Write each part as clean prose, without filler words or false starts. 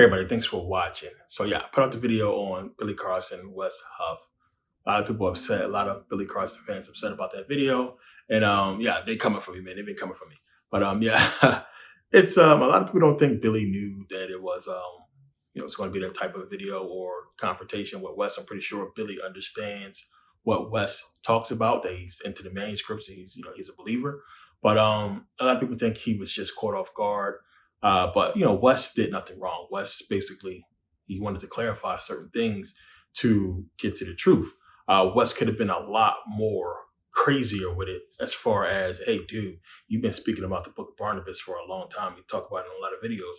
everybody, thanks for watching. So yeah, I put out the video on Billy Carson, West Huff. A lot of people upset, a lot of Billy Carson fans upset about that video. And yeah, they coming for me, man. They've been coming for me. But yeah, it's a lot of people don't think Billy knew that it was it's going to be that type of video or confrontation with West. I'm pretty sure Billy understands what West talks about, that he's into the manuscripts, and he's a believer. But a lot of people think he was just caught off guard. But West did nothing wrong. West basically, he wanted to clarify certain things to get to the truth. West could have been a lot more crazier with it, as far as, hey, dude, you've been speaking about the Book of Barnabas for a long time. You talk about it in a lot of videos.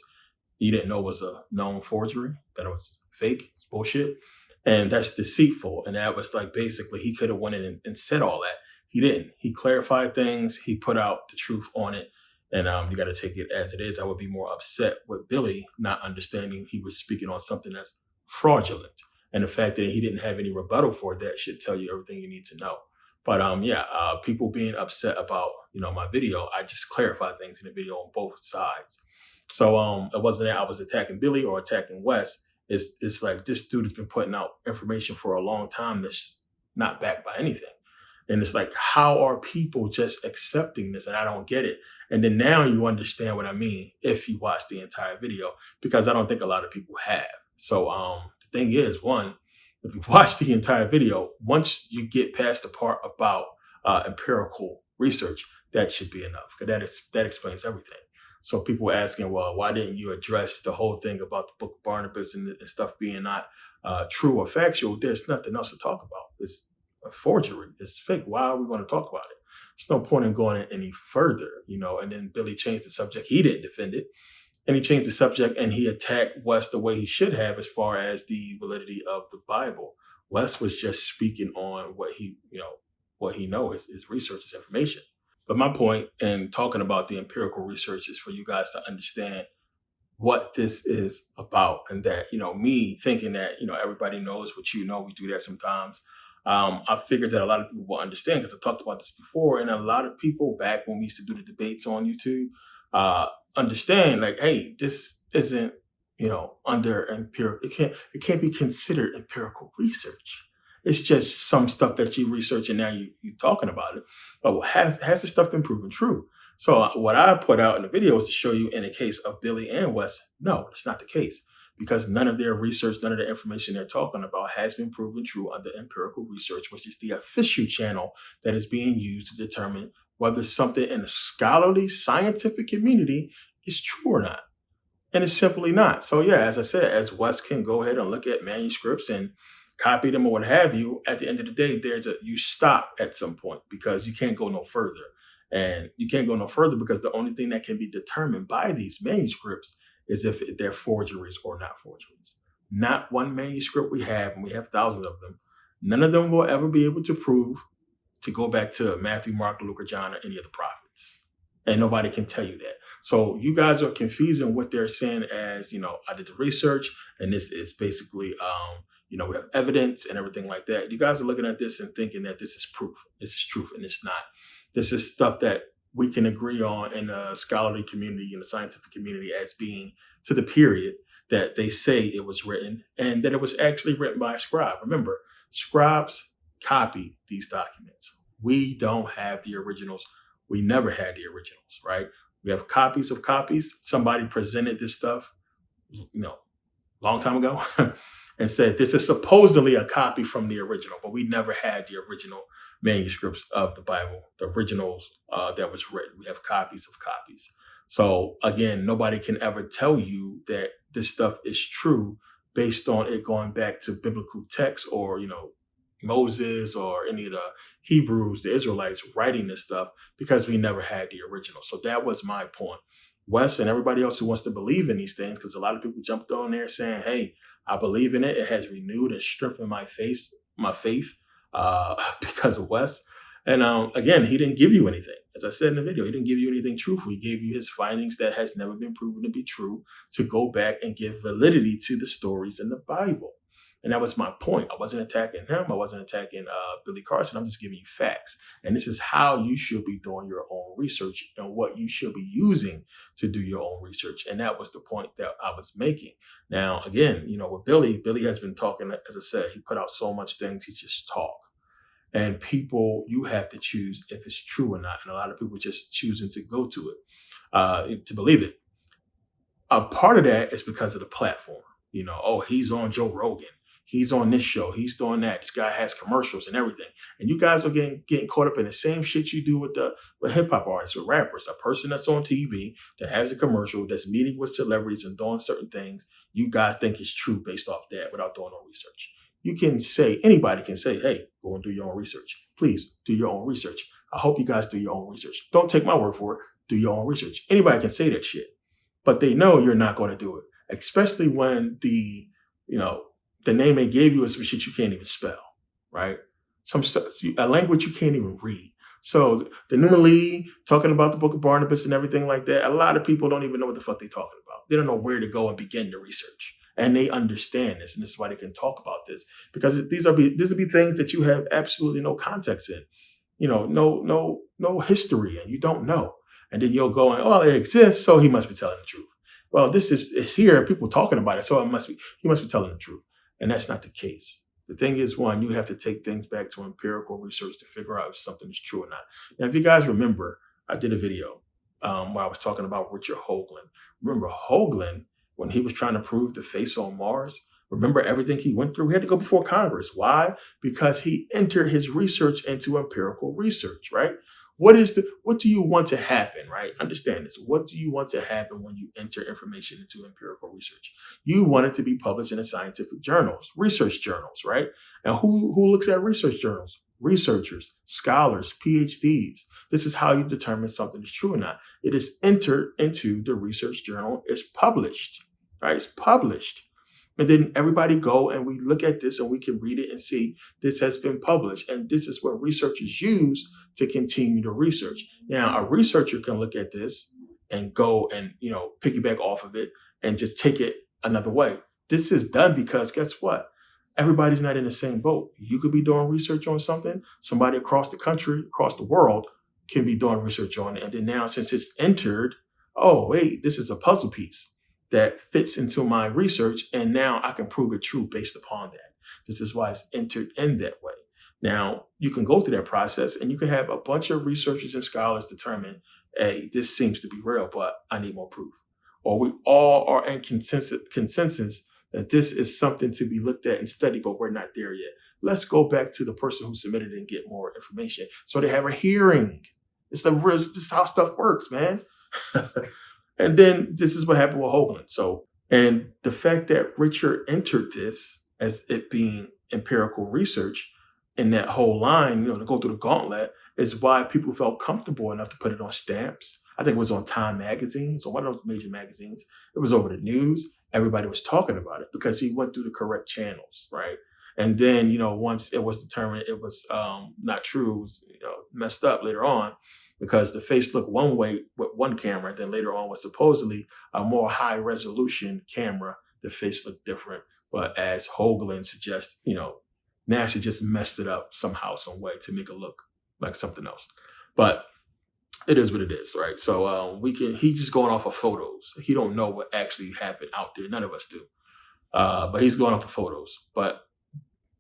You didn't know it was a known forgery, that it was fake, it's bullshit. And that's deceitful. And that was like, basically, he could have went in and said all that. He didn't. He clarified things. He put out the truth on it. And you got to take it as it is. I would be more upset with Billy not understanding he was speaking on something that's fraudulent. And the fact that he didn't have any rebuttal for that should tell you everything you need to know. But people being upset about, my video, I just clarified things in the video on both sides. So it wasn't that I was attacking Billy or attacking West. It's like, this dude has been putting out information for a long time that's not backed by anything. And it's like, how are people just accepting this? And I don't get it. And then now you understand what I mean if you watch the entire video, because I don't think a lot of people have. So the thing is, one, if you watch the entire video, once you get past the part about empirical research, that should be enough, because that explains everything. So people were asking, well, why didn't you address the whole thing about the Book of Barnabas and stuff being not true or factual? There's nothing else to talk about. It's a forgery. It's fake. Why are we going to talk about it? There's no point in going any further, And then Billy changed the subject. He didn't defend it. And he changed the subject and he attacked West the way he should have, as far as the validity of the Bible. West was just speaking on what he knows, his research, his information. But my point in talking about the empirical research is for you guys to understand what this is about, and that, me thinking that, everybody knows what we do that sometimes. I figured that a lot of people will understand, because I talked about this before, and a lot of people back when we used to do the debates on YouTube, understand, like, hey, this isn't, under empirical. It can't be considered empirical research. It's just some stuff that you research and now you're talking about it. But has the stuff been proven true? So what I put out in the video is to show you, in the case of Billy and West, no, it's not the case, because none of their research, none of the information they're talking about has been proven true under empirical research, which is the official channel that is being used to determine whether something in the scholarly scientific community is true or not. And it's simply not. So yeah, as I said, as West can go ahead and look at manuscripts and copy them or what have you, at the end of the day, you stop at some point, because you can't go no further. And you can't go no further because the only thing that can be determined by these manuscripts is if they're forgeries or not forgeries. Not one manuscript we have, and we have thousands of them, none of them will ever be able to prove, to go back to Matthew, Mark, Luke, or John, or any of the prophets. And nobody can tell you that. So you guys are confusing what they're saying as, I did the research, and this is basically, we have evidence and everything like that. You guys are looking at this and thinking that this is proof, this is truth, and it's not. This is stuff that we can agree on in the scholarly community, in the scientific community, as being to the period that they say it was written, and that it was actually written by a scribe. Remember, scribes copy these documents. We don't have the originals. We never had the originals, right? We have copies of copies. Somebody presented this stuff, long time ago and said, this is supposedly a copy from the original, but we never had the original manuscripts of the Bible, the originals that was written. We have copies of copies. So again, nobody can ever tell you that this stuff is true based on it going back to biblical texts, or, Moses or any of the Hebrews, the Israelites writing this stuff, because we never had the original. So that was my point. Wes and everybody else who wants to believe in these things, because a lot of people jumped on there saying, hey, I believe in it. It has renewed and strengthened my faith because of Wes. And again, he didn't give you anything. As I said in the video, he didn't give you anything truthful. He gave you his findings that has never been proven to be true, to go back and give validity to the stories in the Bible. And that was my point. I wasn't attacking him. I wasn't attacking Billy Carson. I'm just giving you facts. And this is how you should be doing your own research and what you should be using to do your own research. And that was the point that I was making. Now, again, with Billy has been talking, as I said, he put out so much things, he just talk. And people, you have to choose if it's true or not. And a lot of people just choosing to go to it, to believe it. A part of that is because of the platform. Oh, he's on Joe Rogan. He's on this show. He's doing that. This guy has commercials and everything. And you guys are getting caught up in the same shit you do with hip hop artists, with rappers. A person that's on TV that has a commercial, that's meeting with celebrities and doing certain things, you guys think is true based off that without doing no research. Anybody can say, hey, go and do your own research. Please do your own research. I hope you guys do your own research. Don't take my word for it. Do your own research. Anybody can say that shit. But they know you're not going to do it, especially when the name they gave you is some shit you can't even spell, right? Some stuff, a language you can't even read. So the Numerali, talking about the Book of Barnabas and everything like that, a lot of people don't even know what the fuck they're talking about. They don't know where to go and begin the research. And they understand this, and this is why they can talk about this, because these will be things that you have absolutely no context in, no history, and you don't know. And then you'll go and, oh, it exists, so he must be telling the truth. Well, it's here, people talking about it, so he must be telling the truth. And that's not the case. The thing is, one, you have to take things back to empirical research to figure out if something is true or not. Now, if you guys remember, I did a video where I was talking about Richard Hoagland. Remember Hoagland, when he was trying to prove the face on Mars? Remember everything he went through? He had to go before Congress. Why? Because he entered his research into empirical research, right? What do you want to happen, right? Understand this. What do you want to happen when you enter information into empirical research? You want it to be published in the scientific journals, research journals, right? And who looks at research journals? Researchers, scholars, PhDs. This is how you determine something is true or not. It is entered into the research journal. It's published, right? It's published. And then everybody go and we look at this and we can read it and see this has been published. And this is what researchers use to continue the research. Now, a researcher can look at this and go and, piggyback off of it and just take it another way. This is done because guess what? Everybody's not in the same boat. You could be doing research on something. Somebody across the country, across the world can be doing research on it. And then now since it's entered, oh, wait, this is a puzzle piece that fits into my research, and now I can prove it true based upon that. This is why it's entered in that way. Now, you can go through that process, and you can have a bunch of researchers and scholars determine, hey, this seems to be real, but I need more proof. Or we all are in consensus that this is something to be looked at and studied, but we're not there yet. Let's go back to the person who submitted it and get more information. So they have a hearing. This is how stuff works, man. And then this is what happened with Hoagland. So, and the fact that Richard entered this as it being empirical research in that whole line, to go through the gauntlet, is why people felt comfortable enough to put it on stamps. I think it was on Time magazine, so one of those major magazines. It was over the news. Everybody was talking about it because he went through the correct channels, right? And then, once it was determined it was not true, it was, messed up later on, because the face looked one way with one camera, then later on was supposedly a more high resolution camera. The face looked different. But as Hoagland suggests, NASA just messed it up somehow, some way to make it look like something else. But it is what it is, right? So he's just going off of photos. He don't know what actually happened out there. None of us do. But he's going off of photos. But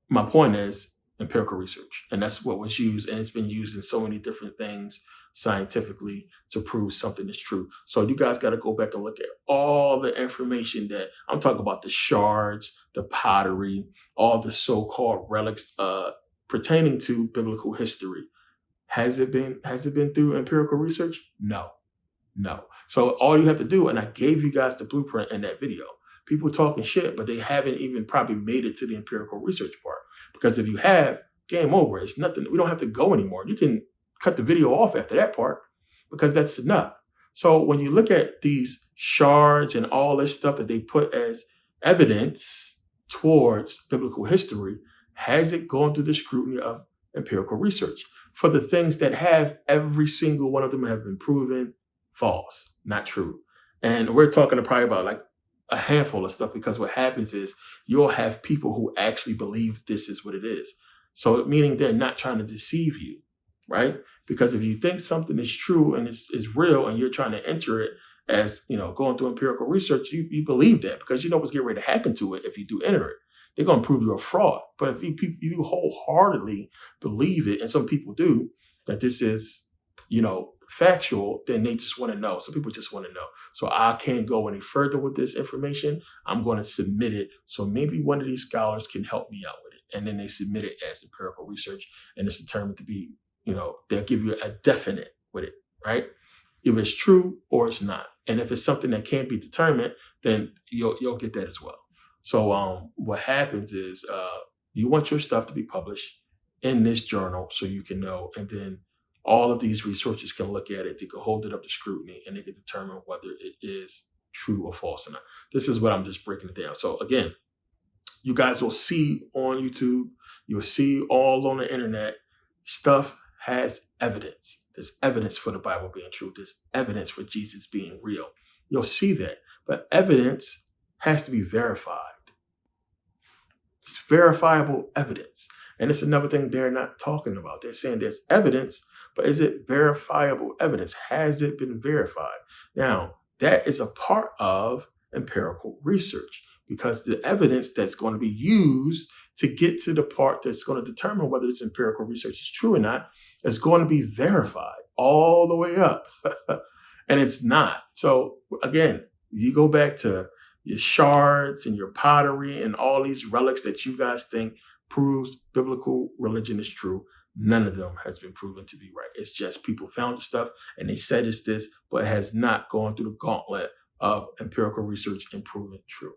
my point is empirical research. And that's what was used. And it's been used in so many different things scientifically to prove something is true. So you guys got to go back and look at all the information that I'm talking about, the shards, the pottery, all the so-called relics pertaining to biblical history. Has it been through empirical research? No. So all you have to do, and I gave you guys the blueprint in that video. People talking shit, but they haven't even probably made it to the empirical research part. Because if you have, game over. It's nothing. We don't have to go anymore. You can cut the video off after that part because that's enough. So when you look at these shards and all this stuff that they put as evidence towards biblical history, has it gone through the scrutiny of empirical research? For the things that have, every single one of them have been proven false, not true. And we're talking probably about like a handful of stuff, because what happens is you'll have people who actually believe this is what it is. So meaning they're not trying to deceive you, right? Because if you think something is true and is real and you're trying to enter it as, going through empirical research, you believe that because you know what's getting ready to happen to it if you do enter it. They're going to prove you're a fraud. But if you wholeheartedly believe it, and some people do, that this is, factual, then they just want to know. Some people just want to know. So I can't go any further with this information. I'm going to submit it. So maybe one of these scholars can help me out with it. And then they submit it as empirical research, and it's determined to be, they'll give you a definite with it, right? If it's true or it's not. And if it's something that can't be determined, then you'll get that as well. So what happens is you want your stuff to be published in this journal so you can know, and then all of these researchers can look at it, they can hold it up to scrutiny, and they can determine whether it is true or false or not. This is what I'm just breaking it down. So again, you guys will see on YouTube, you'll see all on the internet, stuff has evidence. There's evidence for the Bible being true. There's evidence for Jesus being real. You'll see that. But evidence has to be verified. It's verifiable evidence. And it's another thing they're not talking about. They're saying there's evidence, but is it verifiable evidence? Has it been verified? Now, that is a part of empirical research, because the evidence that's going to be used to get to the part that's going to determine whether this empirical research is true or not is going to be verified all the way up. And it's not. So again, you go back to your shards and your pottery and all these relics that you guys think proves biblical religion is true. None of them has been proven to be right. It's just people found the stuff and they said it's this, but it has not gone through the gauntlet of empirical research and proven true.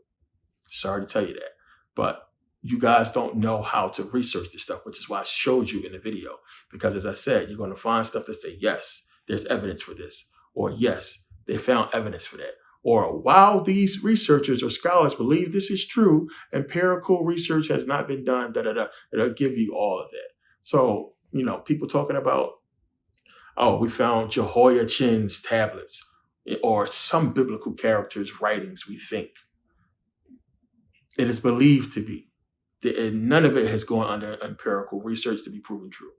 Sorry to tell you that, but you guys don't know how to research this stuff, which is why I showed you in the video. Because as I said, you're going to find stuff that say, yes, there's evidence for this, or yes, they found evidence for that. Or while these researchers or scholars believe this is true, empirical research has not been done, it'll give you all of that. So, people talking about, oh, we found Jehoiachin's tablets or some biblical character's writings, we think. It is believed to be. None of it has gone under empirical research to be proven true.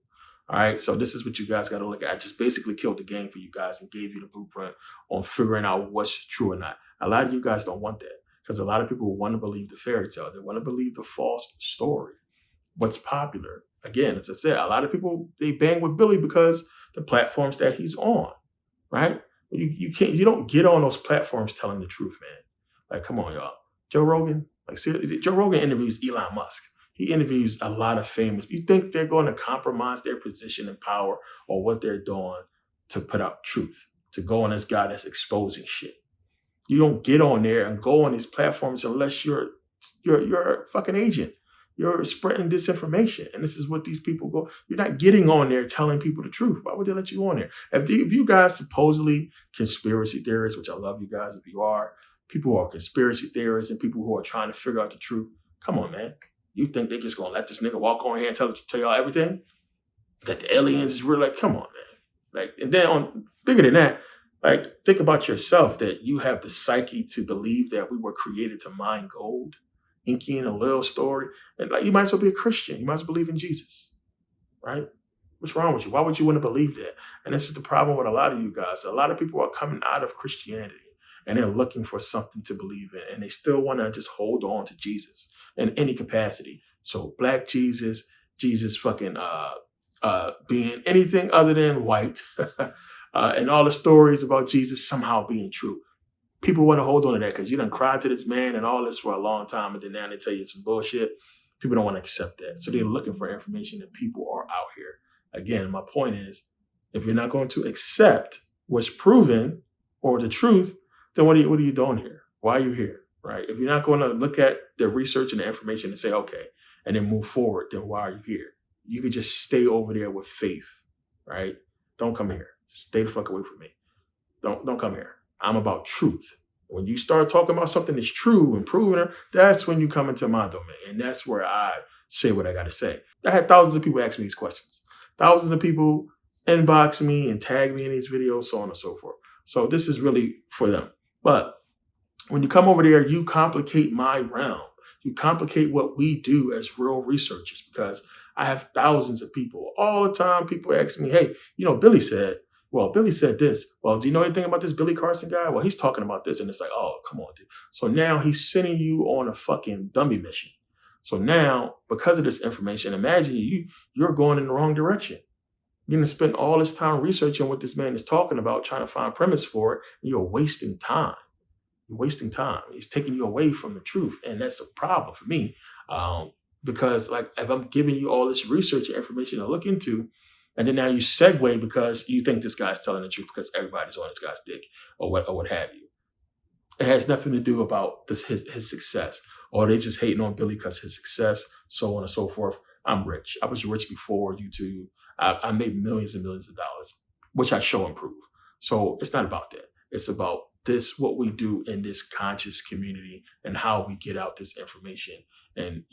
All right, so this is what you guys got to look at. I just basically killed the game for you guys and gave you the blueprint on figuring out what's true or not. A lot of you guys don't want that, because a lot of people want to believe the fairy tale. They want to believe the false story. What's popular? Again, as I said, a lot of people, they bang with Billy because the platforms that he's on, right? You don't get on those platforms telling the truth, man. Like, come on, y'all. Joe Rogan, seriously, Joe Rogan interviews Elon Musk. He interviews a lot of famous. You think they're going to compromise their position and power or what they're doing to put out truth, to go on this guy that's exposing shit? You don't get on there and go on these platforms unless you're a fucking agent. You're spreading disinformation. And this is what these people go. You're not getting on there telling people the truth. Why would they let you on there? If you guys supposedly conspiracy theorists, which I love you guys if you are, people who are conspiracy theorists and people who are trying to figure out the truth, come on, man. You think they're just going to let this nigga walk on here and tell y'all everything? That the aliens is real? Like, come on, man. And then bigger than that, think about yourself, that you have the psyche to believe that we were created to mine gold. Inky and a little story. And you might as well be a Christian. You might as well believe in Jesus, right? What's wrong with you? Why would you want to believe that? And this is the problem with a lot of you guys. A lot of people are coming out of Christianity and they're looking for something to believe in, and they still want to just hold on to Jesus in any capacity. So black Jesus fucking being anything other than white, and all the stories about Jesus somehow being true. People want to hold on to that because you done cried to this man and all this for a long time, and then now they tell you some bullshit. People don't want to accept that. So they're looking for information, and people are out here. Again, my point is, if you're not going to accept what's proven or the truth, then what are you doing here? Why are you here, right? If you're not going to look at the research and the information and say, okay, and then move forward, then why are you here? You could just stay over there with faith, right? Don't come here. Stay the fuck away from me. Don't come here. I'm about truth. When you start talking about something that's true and proven it, that's when you come into my domain. And that's where I say what I got to say. I had thousands of people ask me these questions. Thousands of people inbox me and tag me in these videos, so on and so forth. So this is really for them. But When you come over there, you complicate my realm. You complicate what we do as real researchers, because I have thousands of people all the time. People ask me, hey, Billy said, Billy said this. Well, do you know anything about this Billy Carson guy? Well, he's talking about this. And it's like, oh, come on, dude. So now he's sending you on a fucking dummy mission. So now, because of this information, imagine you're going in the wrong direction. You're going to spend all this time researching what this man is talking about, trying to find premise for it. And you're wasting time. You're wasting time. He's taking you away from the truth. And that's a problem for me. Because like, if I'm giving you all this research and information to look into, and then now you segue because you think this guy's telling the truth because everybody's on this guy's dick or what have you. It has nothing to do about his success, or they just hating on Billy because his success, so on and so forth. I'm rich. I was rich before YouTube. I made millions and millions of dollars, which I show and prove. So it's not about that. It's about what we do in this conscious community and how we get out this information. And,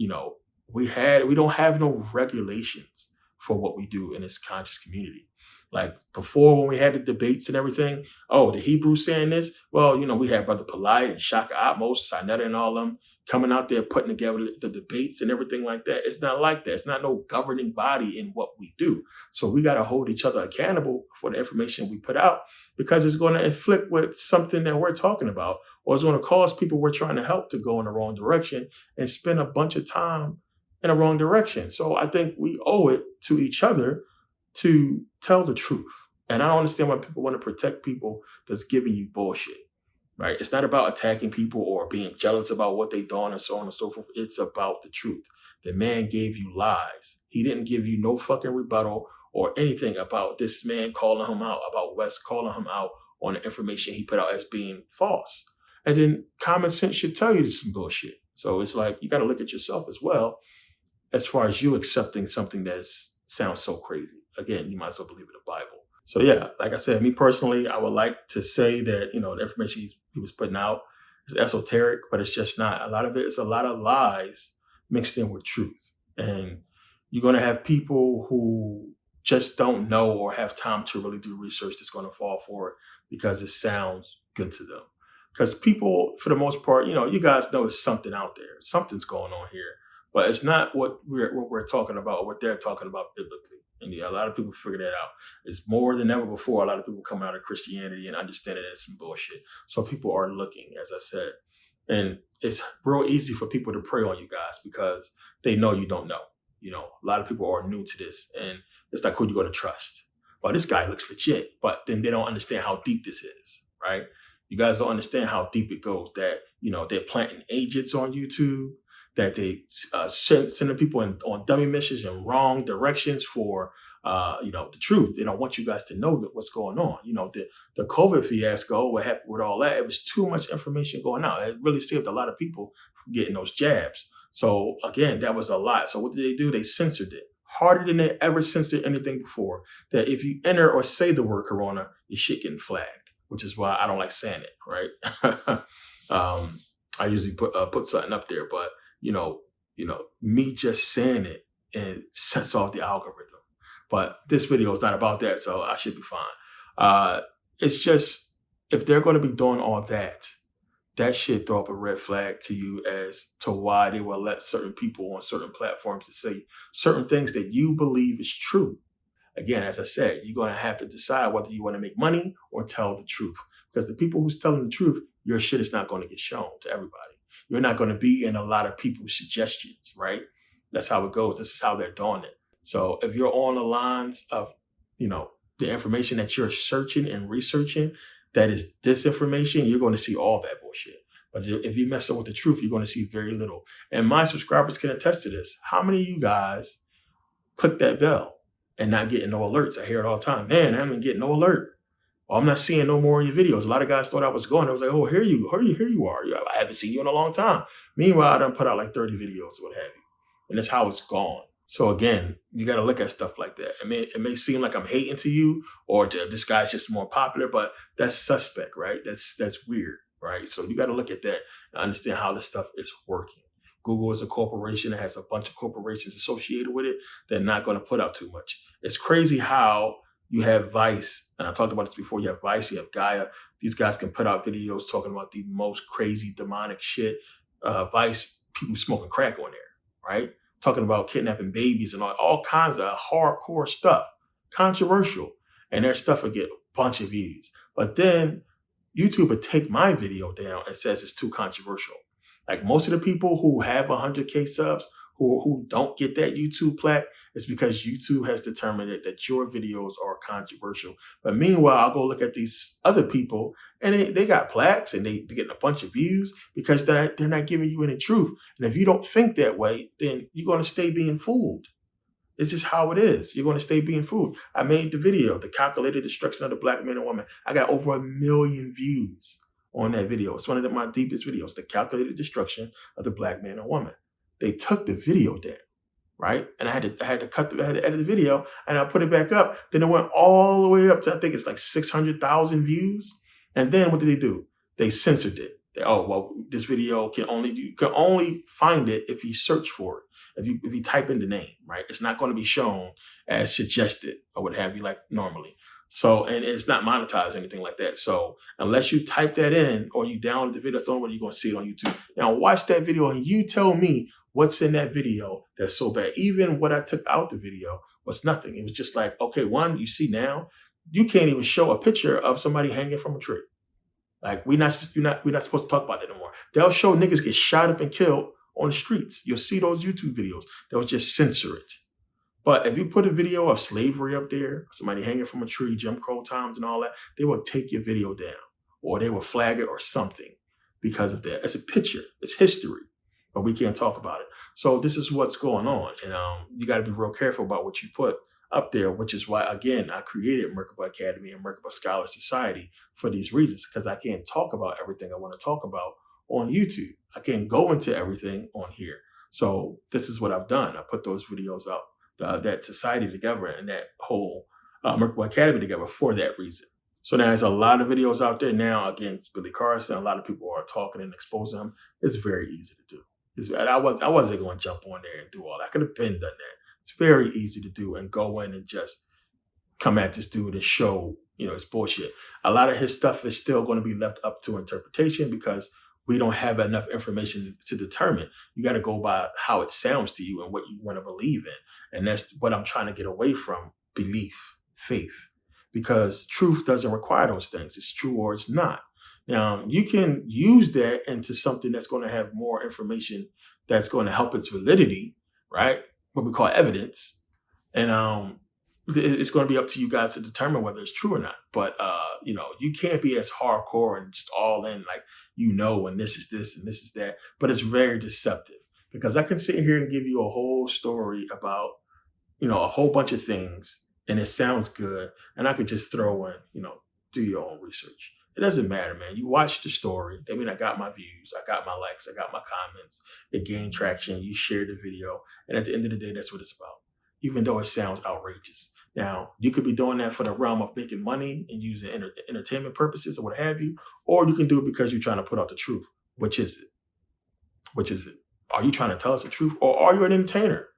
we don't have no regulations for what we do in this conscious community. Like before, when we had the debates and everything, oh, the Hebrews saying this. Well, we had Brother Polite and Shaka Atmos, Sinetta and all them coming out there putting together the debates and everything like that. It's not like that. It's not no governing body in what we do. So we got to hold each other accountable for the information we put out, because it's going to inflict with something that we're talking about, or it's going to cause people we're trying to help to go in the wrong direction and spend a bunch of time in the wrong direction. So I think we owe it to each other to tell the truth. And I don't understand why people want to protect people that's giving you bullshit, right? It's not about attacking people or being jealous about what they done and so on and so forth. It's about the truth. The man gave you lies. He didn't give you no fucking rebuttal or anything about this man calling him out, about West calling him out on the information he put out as being false. And then common sense should tell you this is some bullshit. So it's like, you got to look at yourself as well, as far as you accepting something that sounds so crazy. Again, you might as well believe in the Bible. So yeah, like I said, me personally, I would like to say that, the information he was putting out is esoteric, but it's just not. A lot of it is a lot of lies mixed in with truth. And you're going to have people who just don't know or have time to really do research that's going to fall for it because it sounds good to them. Because people, for the most part, you guys know there's something out there. Something's going on here. But it's not what we're talking about or what they're talking about biblically. And a lot of people figure that out. It's more than ever before. A lot of people come out of Christianity and understand that it's some bullshit. So people are looking, as I said. And it's real easy for people to prey on you guys because they know you don't know. A lot of people are new to this. And it's like, who are you going to trust? Well, this guy looks legit. But then they don't understand how deep this is, right? You guys don't understand how deep it goes, that, they're planting agents on YouTube, that they sending people on dummy missions in wrong directions for, the truth. They don't want you guys to know what's going on. The COVID fiasco, what happened with all that, it was too much information going out. It really saved a lot of people from getting those jabs. So again, that was a lot. So what did they do? They censored it harder than they ever censored anything before. That if you enter or say the word corona, your shit getting flagged, which is why I don't like saying it, right? I usually put something up there, but me just saying it, and sets off the algorithm. But this video is not about that, so I should be fine. It's just, if they're going to be doing all that, that should throw up a red flag to you as to why they will let certain people on certain platforms to say certain things that you believe is true. Again, as I said, you're going to have to decide whether you want to make money or tell the truth. Because the people who's telling the truth, your shit is not going to get shown to everybody. You're not going to be in a lot of people's suggestions, right? That's how it goes. This is how they're doing it. So if you're on the lines of, the information that you're searching and researching, that is disinformation, you're going to see all that bullshit. But if you mess up with the truth, you're going to see very little. And my subscribers can attest to this. How many of you guys click that bell and not getting no alerts? I hear it all the time. Man, I haven't getting no alert. Well, I'm not seeing no more of your videos. A lot of guys thought I was gone. I was like, oh, here you are. I haven't seen you in a long time. Meanwhile, I done put out like 30 videos, what have you. And that's how it's gone. So again, you got to look at stuff like that. It may seem like I'm hating to you, or this guy's just more popular, but that's suspect, right? That's weird, right? So you got to look at that and understand how this stuff is working. Google is a corporation that has a bunch of corporations associated with it. They're not going to put out too much. It's crazy how You have Vice, and I talked about this before. You have Vice, you have Gaia. These guys can put out videos talking about the most crazy demonic shit. Vice, people smoking crack on there, right? Talking about kidnapping babies and all kinds of hardcore stuff, controversial. And their stuff will get a bunch of views. But then YouTube would take my video down and says it's too controversial. Like most of the people who have 100K subs, who don't get that YouTube plaque, it's because YouTube has determined that your videos are controversial. But meanwhile, I'll go look at these other people and they got plaques and they're getting a bunch of views because they're not giving you any truth. And if you don't think that way, then you're going to stay being fooled. It's just how it is. You're going to stay being fooled. I made the video, The Calculated Destruction of the Black Man and Woman. I got over 1 million views on that video. It's one of my deepest videos, The Calculated Destruction of the Black Man and Woman. They took the video down, right? And I had to edit the video and I put it back up. Then it went all the way up to, I think it's like 600,000 views. And then what did they do? They censored it. This video you can only find it if you search for it. If you type in the name, right? It's not going to be shown as suggested or what have you, like normally. So, and it's not monetized or anything like that. So unless you type that in or you download the video, you're going to see it on YouTube. Now watch that video and you tell me what's in that video that's so bad. Even what I took out the video was nothing. It was just like, okay, one, you see now, you can't even show a picture of somebody hanging from a tree. Like we're not supposed to talk about that anymore. They'll show niggas get shot up and killed on the streets. You'll see those YouTube videos. They'll just censor it. But if you put a video of slavery up there, somebody hanging from a tree, Jim Crow times and all that, they will take your video down or they will flag it or something because of that. It's a picture. It's history. But we can't talk about it. So this is what's going on. And you got to be real careful about what you put up there, which is why, again, I created Merkabah Academy and Merkabah Scholar Society for these reasons, because I can't talk about everything I want to talk about on YouTube. I can't go into everything on here. So this is what I've done. I put those videos up, that society together and that whole Merkabah Academy together for that reason. So now there's a lot of videos out there now against Billy Carson. A lot of people are talking and exposing him. It's very easy to do. I wasn't going to jump on there and do all that. I could have been done that. It's very easy to do and go in and just come at this dude and show, it's bullshit. A lot of his stuff is still going to be left up to interpretation because we don't have enough information to determine. You got to go by how it sounds to you and what you want to believe in. And that's what I'm trying to get away from, belief, faith, because truth doesn't require those things. It's true or it's not. Now, you can use that into something that's going to have more information that's going to help its validity, right? What we call evidence. And it's going to be up to you guys to determine whether it's true or not. But, you can't be as hardcore and just all in like, and this is this and this is that. But it's very deceptive because I can sit here and give you a whole story about, a whole bunch of things and it sounds good. And I could just throw in, do your own research. It doesn't matter, man. You watch the story. I mean, I got my views. I got my likes. I got my comments. It gained traction. You shared the video. And at the end of the day, that's what it's about, even though it sounds outrageous. Now, you could be doing that for the realm of making money and using entertainment purposes or what have you, or you can do it because you're trying to put out the truth. Which is it? Which is it? Are you trying to tell us the truth, or are you an entertainer?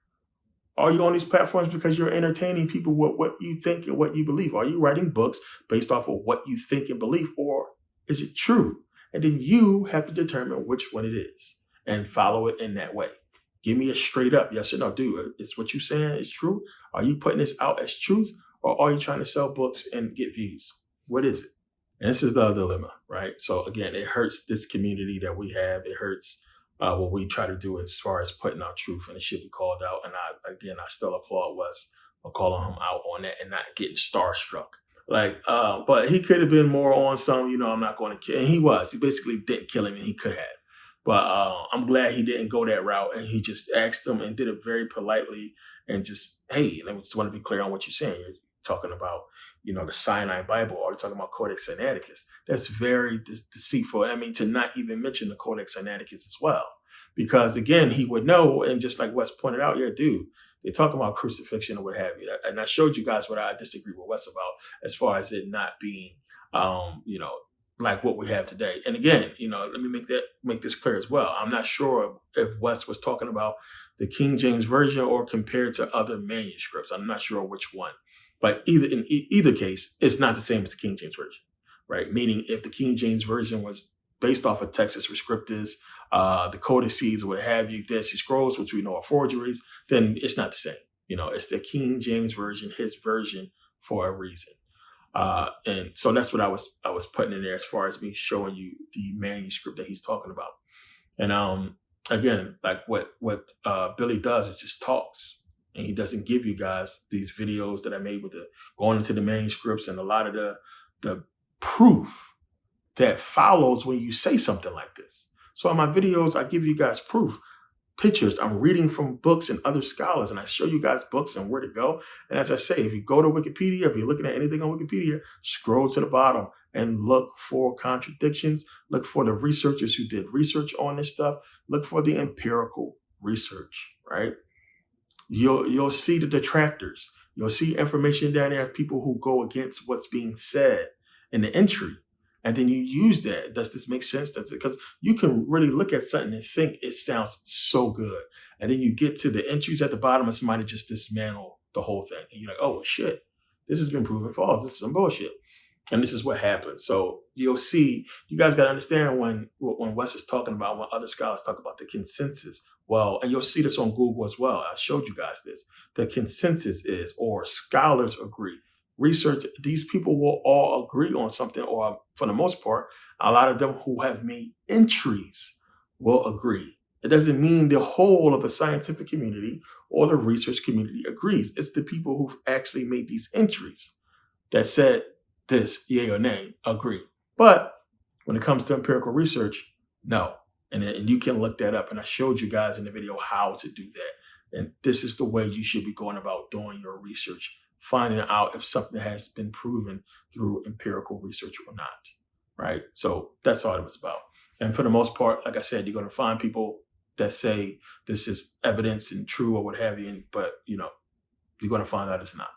Are you on these platforms because you're entertaining people with what you think and what you believe? Are you writing books based off of what you think and believe, or is it true? And then you have to determine which one it is and follow it in that way. Give me a straight up yes or no. Dude, is what you're saying is true? Are you putting this out as truth, or are you trying to sell books and get views? What is it? And this is the dilemma, right? So again, it hurts this community that we have. It hurts what we try to do as far as putting out truth, and it should be called out. And I still applaud Wes for calling him out on that and not getting starstruck. But he could have been more on some, I'm not going to kill. And he basically didn't kill him, and he could have. But I'm glad he didn't go that route, and he just asked him and did it very politely and just, hey, I just want to be clear on what you're saying. You're talking about, the Sinai Bible, or you're talking about Codex Sinaiticus. That's very deceitful. I mean, to not even mention the Codex Sinaiticus as well. Because again, he would know, and just like Wes pointed out, yeah, dude, they're talking about crucifixion or what have you. And I showed you guys what I disagree with Wes about as far as it not being, like what we have today. And again, let me make this clear as well. I'm not sure if Wes was talking about the King James Version or compared to other manuscripts. I'm not sure which one. But in either case, it's not the same as the King James Version, right? Meaning if the King James Version was based off of Textus Rescriptus, the codices, or what have you, Dead Sea Scrolls, which we know are forgeries, then it's not the same. It's the King James Version, his version, for a reason. And so that's what I was putting in there as far as me showing you the manuscript that he's talking about. And again, like what Billy does is just talks. And he doesn't give you guys these videos that I made with going into the manuscripts and a lot of the proof that follows when you say something like this. So in my videos, I give you guys proof, pictures. I'm reading from books and other scholars, and I show you guys books and where to go. And as I say, if you go to Wikipedia, if you're looking at anything on Wikipedia, scroll to the bottom and look for contradictions. Look for the researchers who did research on this stuff. Look for the empirical research, right? You'll see the detractors. You'll see information down there of people who go against what's being said in the entry. And then you use that. Does this make sense? Because you can really look at something and think it sounds so good. And then you get to the entries at the bottom and somebody just dismantle the whole thing. And you're like, oh, shit, this has been proven false. This is some bullshit. And this is what happens. So you'll see, you guys got to understand when Wes is talking about, when other scholars talk about the consensus. Well, and you'll see this on Google as well. I showed you guys this. The consensus is, or scholars agree. Research, these people will all agree on something, or for the most part, a lot of them who have made entries will agree. It doesn't mean the whole of the scientific community or the research community agrees. It's the people who've actually made these entries that said this, yay or nay, agree. But when it comes to empirical research, no. And you can look that up. And I showed you guys in the video how to do that. And this is the way you should be going about doing your research, finding out if something has been proven through empirical research or not, right? So that's all it was about. And for the most part, like I said, you're going to find people that say this is evidence and true or what have you, but you're going to find out it's not.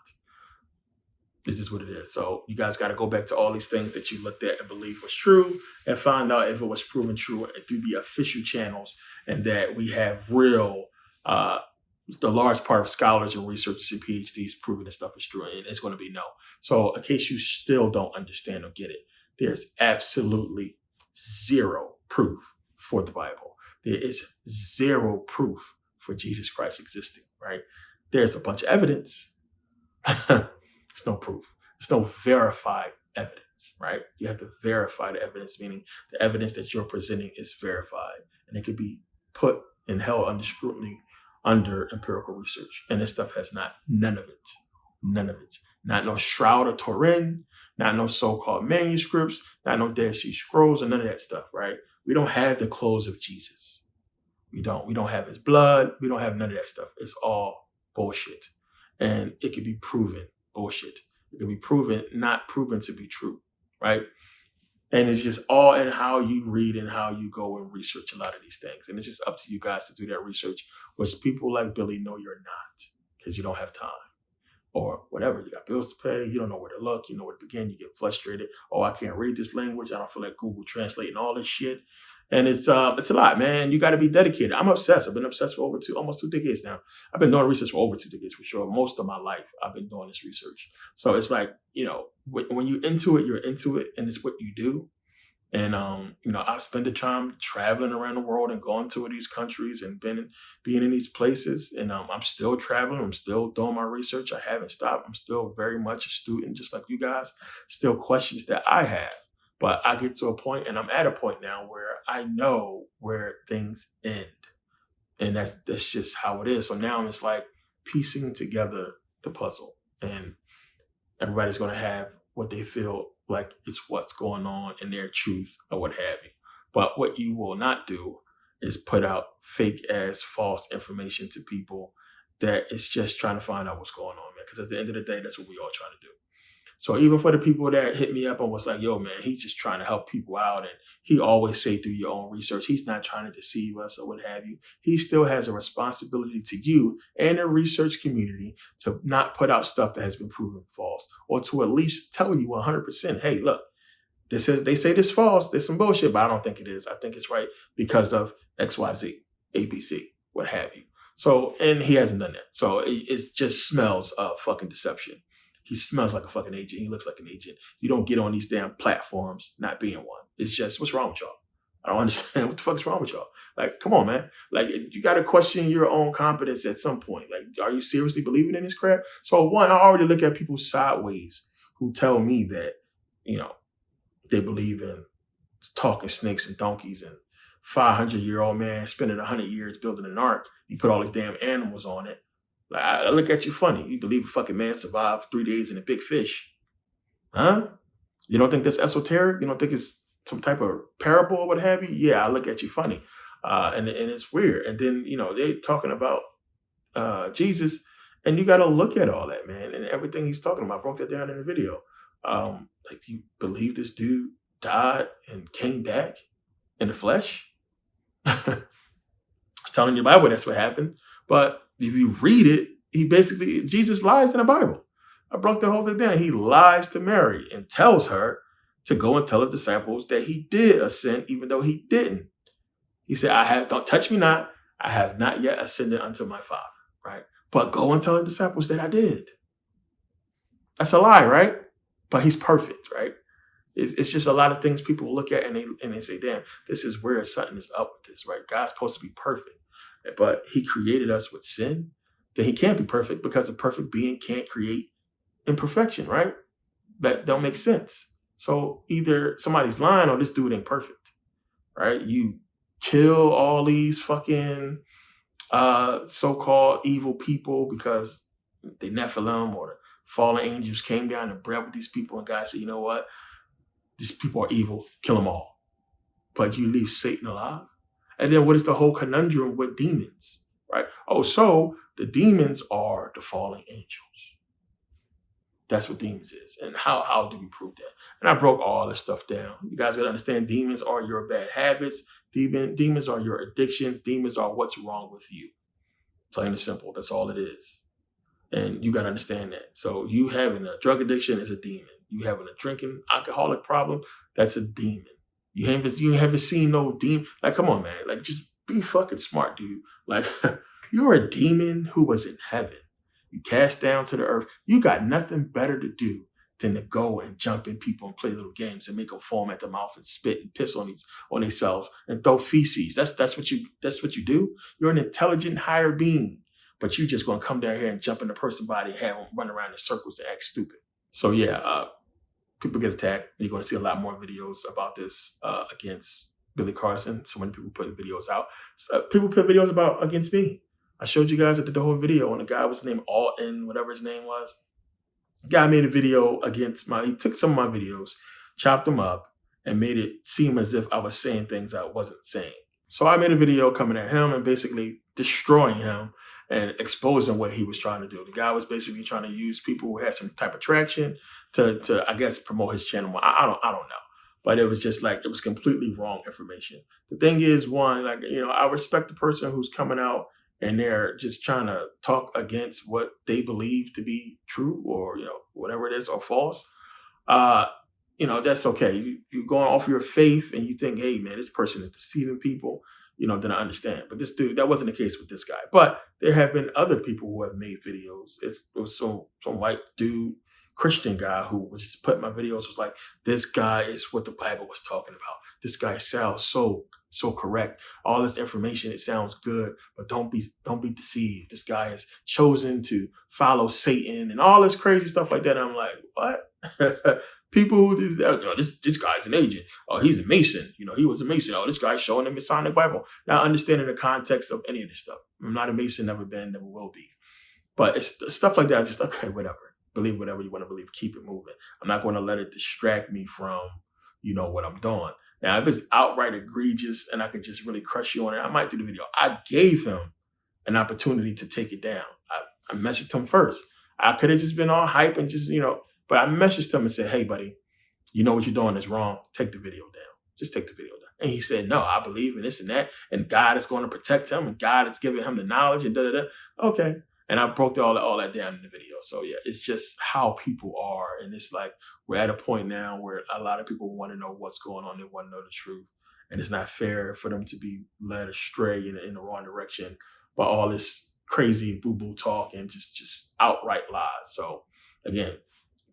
This is what it is. So you guys got to go back to all these things that you looked at and believed was true and find out if it was proven true through the official channels, and that we have real, the large part of scholars and researchers and PhDs proving this stuff is true, and it's going to be no. So in case you still don't understand or get it, there's absolutely zero proof for the Bible. There is zero proof for Jesus Christ existing, right? There's a bunch of evidence. There's no proof. There's no verified evidence, right? You have to verify the evidence, meaning the evidence that you're presenting is verified, and it could be put and held under scrutiny under empirical research. And this stuff has none of it. Not no Shroud of Turin, not no so-called manuscripts, not no Dead Sea Scrolls, and none of that stuff, right? We don't have the clothes of Jesus. We don't have his blood. We don't have none of that stuff. It's all bullshit. And it can be proven bullshit. It can be proven, not proven to be true, right? And it's just all in how you read and how you go and research a lot of these things. And it's just up to you guys to do that research, which people like Billy know you're not, because you don't have time or whatever. You got bills to pay. You don't know where to look. You know where to begin. You get frustrated. Oh, I can't read this language. I don't feel like Google translating all this shit. And it's a lot, man. You got to be dedicated. I'm obsessed. I've been obsessed for almost 2 decades now. I've been doing research for over 2 decades for sure. Most of my life, I've been doing this research. So it's like, when you're into it, and it's what you do. And, I've spent the time traveling around the world and going to these countries and being in these places. And I'm still traveling. I'm still doing my research. I haven't stopped. I'm still very much a student, just like you guys. Still questions that I have. But I get to a point, and I'm at a point now where I know where things end. And that's just how it is. So now it's like piecing together the puzzle. And everybody's going to have what they feel like it's what's going on in their truth or what have you. But what you will not do is put out fake ass false information to people that is just trying to find out what's going on, man. Because at the end of the day, that's what we all trying to do. So even for the people that hit me up and was like, yo, man, he's just trying to help people out. And he always say do your own research. He's not trying to deceive us or what have you. He still has a responsibility to you and the research community to not put out stuff that has been proven false, or to at least tell you 100%, hey, look, they say this false. There's some bullshit, but I don't think it is. I think it's right because of XYZ, ABC, what have you. So, and he hasn't done that. So it just smells of fucking deception. He smells like a fucking agent. He looks like an agent. You don't get on these damn platforms not being one. It's just, what's wrong with y'all? I don't understand what the fuck is wrong with y'all. Like, come on, man. Like, you got to question your own competence at some point. Like, are you seriously believing in this crap? So one, I already look at people sideways who tell me that, they believe in talking snakes and donkeys and 500-year-old man spending 100 years building an ark. You put all these damn animals on it. Like, I look at you funny. You believe a fucking man survived 3 days in a big fish. Huh? You don't think that's esoteric? You don't think it's some type of parable or what have you? Yeah, I look at you funny. And it's weird. And then, they're talking about Jesus, and you got to look at all that, man, and everything he's talking about. I broke that down in the video. Like, you believe this dude died and came back in the flesh? It's telling your Bible that's what happened. But if you read it, Jesus lies in the Bible. I broke the whole thing down. He lies to Mary and tells her to go and tell the disciples that he did ascend, even though he didn't. He said, don't touch me not. I have not yet ascended unto my Father, right? But go and tell the disciples that I did. That's a lie, right? But he's perfect, right? It's just a lot of things people look at and they say, damn, this is weird. Something is up with this, right? God's supposed to be perfect, but he created us with sin. Then he can't be perfect because a perfect being can't create imperfection, right? That don't make sense. So either somebody's lying or this dude ain't perfect, right? You kill all these fucking so-called evil people because they Nephilim or the fallen angels came down and bred with these people, and God said, you know what? These people are evil, kill them all. But you leave Satan alive? And then what is the whole conundrum with demons, right? Oh, so the demons are the fallen angels. That's what demons is. And how do we prove that? And I broke all this stuff down. You guys got to understand, demons are your bad habits. Demons are your addictions. Demons are what's wrong with you. Plain and simple. That's all it is. And you got to understand that. So you having a drug addiction is a demon. You having a drinking alcoholic problem, that's a demon. You haven't seen no demon. Like, come on, man. Like, just be fucking smart, dude. Like, you're a demon who was in heaven. You cast down to the earth. You got nothing better to do than to go and jump in people and play little games and make them foam at the mouth and spit and piss on themselves and throw feces. That's what you do. You're an intelligent higher being, but you just gonna come down here and jump in a person's body and have them run around in circles and act stupid. So yeah, people get attacked. You're going to see a lot more videos about this against Billy Carson. So many people putting videos out. People put videos against me. I showed you guys the whole video, and the guy was named Alton, whatever his name was. The guy made a video against he took some of my videos, chopped them up, and made it seem as if I was saying things I wasn't saying. So I made a video coming at him and basically destroying him and exposing what he was trying to do. The guy was basically trying to use people who had some type of traction to I guess, promote his channel. I don't know. But it was just like, it was completely wrong information. The thing is, one, like, I respect the person who's coming out and they're just trying to talk against what they believe to be true or, whatever it is, or false. That's okay. You're going off your faith and you think, hey, man, this person is deceiving people. Then I understand. But this dude, that wasn't the case with this guy. But there have been other people who have made videos. It was some white dude, Christian guy, who was just putting my videos, was like, this guy is what the Bible was talking about. This guy sounds so correct. All this information, it sounds good, but don't be deceived. This guy is chosen to follow Satan and all this crazy stuff like that. And I'm like, what? People who this guy's an agent. Oh, he's a Mason. He was a Mason. Oh, this guy's showing him Masonic Bible. Not understanding the context of any of this stuff. I'm not a Mason, never been, never will be. But it's stuff like that. Just, okay, whatever. Believe whatever you want to believe. Keep it moving. I'm not going to let it distract me from, what I'm doing. Now, if it's outright egregious and I could just really crush you on it, I might do the video. I gave him an opportunity to take it down. I messaged him first. I could have just been all hype and just, but I messaged him and said, hey, buddy, what you're doing is wrong. Take the video down. Just take the video down. And he said, no, I believe in this and that. And God is going to protect him. And God is giving him the knowledge and da-da-da. Okay. And I broke all that down in the video. So yeah, it's just how people are. And it's like, we're at a point now where a lot of people want to know what's going on. They want to know the truth. And it's not fair for them to be led astray in the wrong direction by all this crazy boo-boo talk and just outright lies. So again,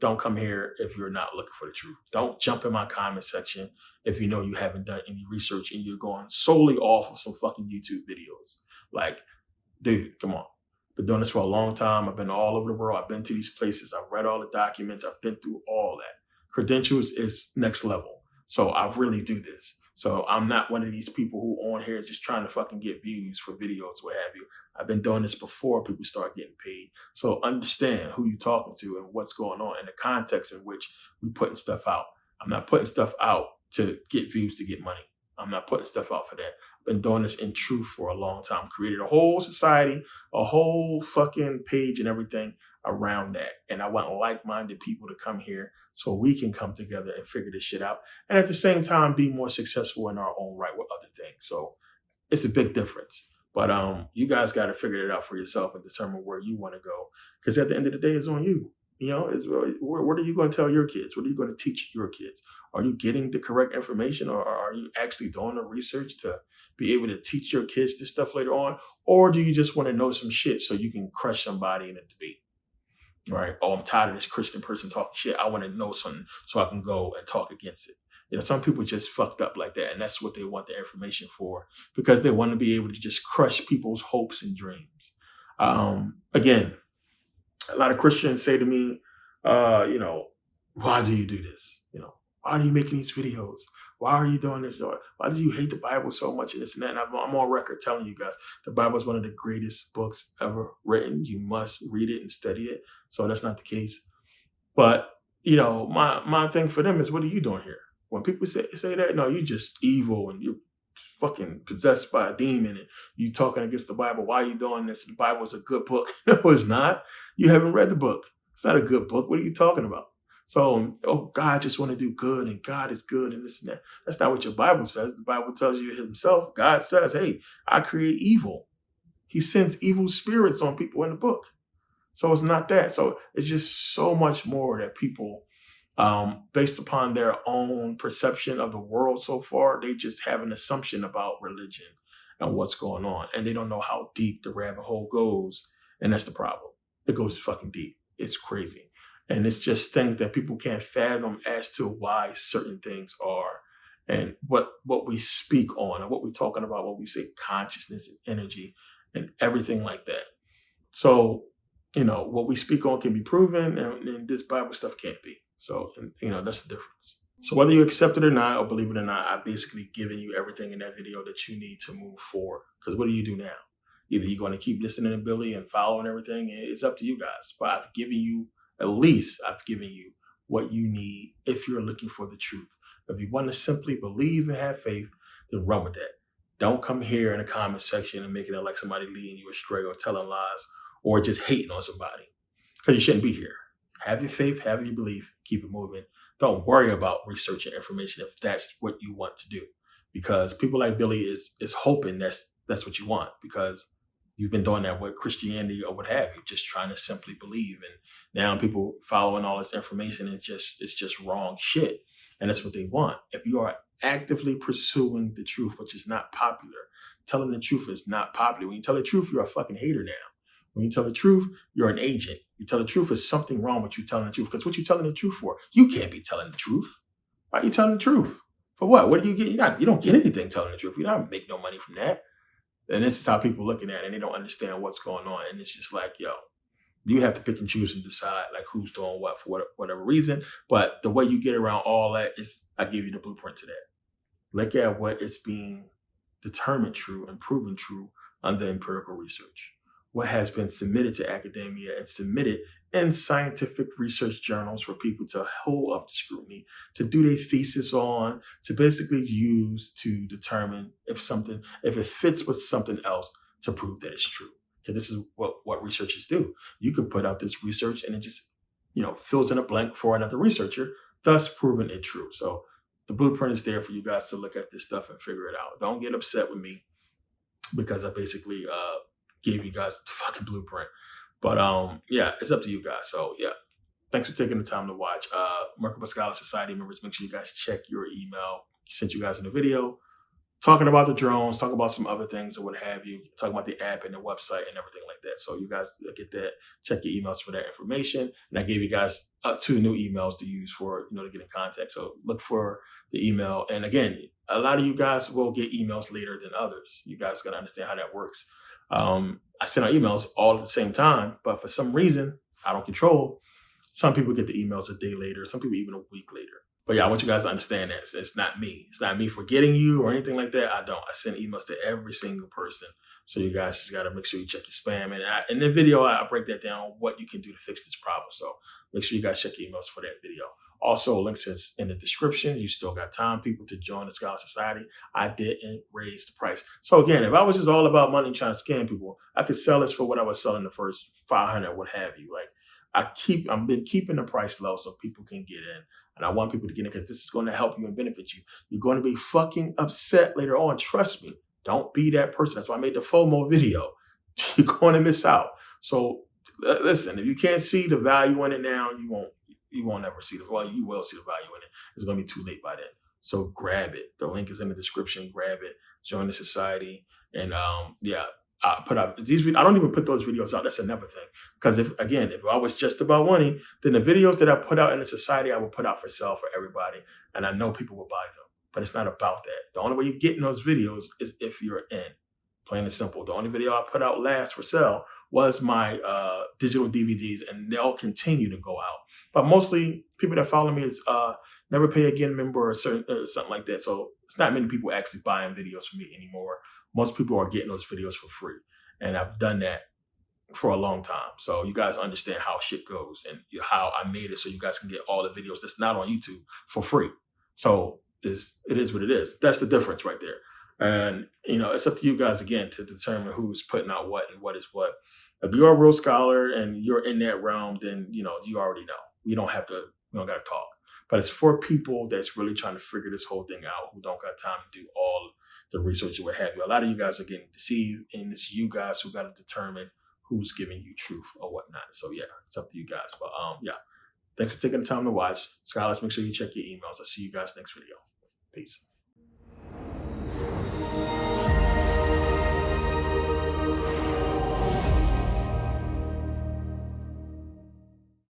don't come here if you're not looking for the truth. Don't jump in my comment section if you know you haven't done any research and you're going solely off of some fucking YouTube videos. Like, dude, come on. Been doing this for a long time. I've been all over the world. I've been to these places. I've read all the documents. I've been through all that. Credentials is next level. So I really do this. So I'm not one of these people who on here just trying to fucking get views for videos, what have you. I've been doing this before people start getting paid. So understand who you're talking to and what's going on and the context in which we putting stuff out. I'm not putting stuff out to get views to get money. I'm not putting stuff out for that. I've been doing this in truth for a long time. Created a whole society, a whole fucking page and everything around that. And I want like-minded people to come here so we can come together and figure this shit out. And at the same time, be more successful in our own right with other things. So it's a big difference. But you guys got to figure it out for yourself and determine where you want to go. Because at the end of the day, it's on you. You know, what are you going to tell your kids? What are you going to teach your kids? Are you getting the correct information, or are you actually doing the research to be able to teach your kids this stuff later on? Or do you just want to know some shit so you can crush somebody in a debate? Right? Oh, I'm tired of this Christian person talking shit. I want to know something so I can go and talk against it. You know, some people just fucked up like that, and that's what they want the information for, because they want to be able to just crush people's hopes and dreams. Again, a lot of Christians say to me, you know, why do you do this? You know, why are you making these videos? Why are you doing this? Or why do you hate the Bible so much and this and that? And I'm on record telling you guys, the Bible is one of the greatest books ever written. You must read it and study it. So that's not the case. But, you know, my thing for them is, what are you doing here? When people say that, no, you're just evil and you're fucking possessed by a demon and you talking against the Bible. Why are you doing this? The Bible is a good book. No, it's not. You haven't read the book. It's not a good book. What are you talking about? So, oh, God just want to do good and God is good and this and that. That's not what your Bible says. The Bible tells you himself. God says, hey, I create evil. He sends evil spirits on people in the book. So it's not that. So it's just so much more that people, based upon their own perception of the world so far, they just have an assumption about religion and what's going on. And they don't know how deep the rabbit hole goes. And that's the problem. It goes fucking deep. It's crazy. And it's just things that people can't fathom as to why certain things are and what we speak on and what we're talking about when we say consciousness and energy and everything like that. So, you know, what we speak on can be proven and this Bible stuff can't be. So, you know, that's the difference. So whether you accept it or not, or believe it or not, I've basically given you everything in that video that you need to move forward. Because what do you do now? Either you're going to keep listening to Billy and following everything. It's up to you guys. But I've given you what you need if you're looking for the truth. If you want to simply believe and have faith, then run with that. Don't come here in the comment section and making it like somebody leading you astray or telling lies or just hating on somebody. Because you shouldn't be here. Have your faith, have your belief, keep it moving. Don't worry about researching information if that's what you want to do. Because people like Billy is hoping that's what you want, because you've been doing that with Christianity or what have you, just trying to simply believe. And now people following all this information, it's just wrong shit. And that's what they want. If you are actively pursuing the truth, which is not popular, telling the truth is not popular. When you tell the truth, you're a fucking hater now. When you tell the truth, you're an agent. You tell the truth, there's something wrong with you telling the truth. Because what you telling the truth for? You can't be telling the truth. Why are you telling the truth? For what? What do you get? You don't get anything telling the truth. You're not make no money from that. And this is how people looking at it, and they don't understand what's going on. And it's just like, yo, you have to pick and choose and decide like who's doing what for whatever reason. But the way you get around all that is I give you the blueprint to that. Look at what is being determined true and proven true under empirical research. What has been submitted to academia and submitted in scientific research journals for people to hold up to scrutiny, to do their thesis on, to basically use to determine if it fits with something else to prove that it's true. So this is what researchers do. You can put out this research and it just, you know, fills in a blank for another researcher, thus proving it true. So the blueprint is there for you guys to look at this stuff and figure it out. Don't get upset with me because I basically gave you guys the fucking blueprint. But yeah, it's up to you guys. So yeah, thanks for taking the time to watch. Merkabah Scholar Society members, make sure you guys check your email. Sent you guys in the video. talking about the drones, talking about some other things or what have you, talking about the app and the website and everything like that. So you guys get that, check your emails for that information. And I gave you guys 2 new emails to use for, to get in contact. So look for the email. And again, a lot of you guys will get emails later than others. You guys got to understand how that works. I send out emails all at the same time, but for some reason I don't control. Some people get the emails a day later, some people even a week later. But yeah, I want you guys to understand that it's not me. It's not me forgetting you or anything like that. I don't. I send emails to every single person. So you guys just got to make sure you check your spam. And in the video, I break that down, what you can do to fix this problem. So make sure you guys check your emails for that video. Also, links is in the description. You still got time, people, to join the Scholar Society. I didn't raise the price. So again, if I was just all about money trying to scam people, I could sell this for what I was selling the first 500, what have you. Like I've been keeping the price low so people can get in. And I want people to get in because this is going to help you and benefit you. You're going to be fucking upset later on. Trust me. Don't be that person. That's why I made the FOMO video. You're going to miss out. So listen, if you can't see the value in it now, you won't ever see you will see the value in it. It's going to be too late by then. So grab it. The link is in the description. Grab it. Join the society. And yeah, I put out these. I don't even put those videos out. That's another thing. Because if I was just about money, then the videos that I put out in the society, I would put out for sale for everybody, and I know people will buy them. But it's not about that. The only way you get in those videos is if you're in. Plain and simple. The only video I put out last for sale was my digital DVDs, and they'll continue to go out. But mostly people that follow me is never pay again member or something like that. So it's not many people actually buying videos from me anymore. Most people are getting those videos for free. And I've done that for a long time. So you guys understand how shit goes and how I made it so you guys can get all the videos that's not on YouTube for free. So it is what it is. That's the difference right there. And, it's up to you guys, again, to determine who's putting out what and what is what. If you're a real scholar and you're in that realm, then, you already know. We don't got to talk. But it's for people that's really trying to figure this whole thing out, who don't got time to do all the research and what have you. A lot of you guys are getting deceived, and it's you guys who got to determine who's giving you truth or whatnot. So yeah, it's up to you guys. But yeah, thanks for taking the time to watch. Scholars, make sure you check your emails. I'll see you guys next video. Peace.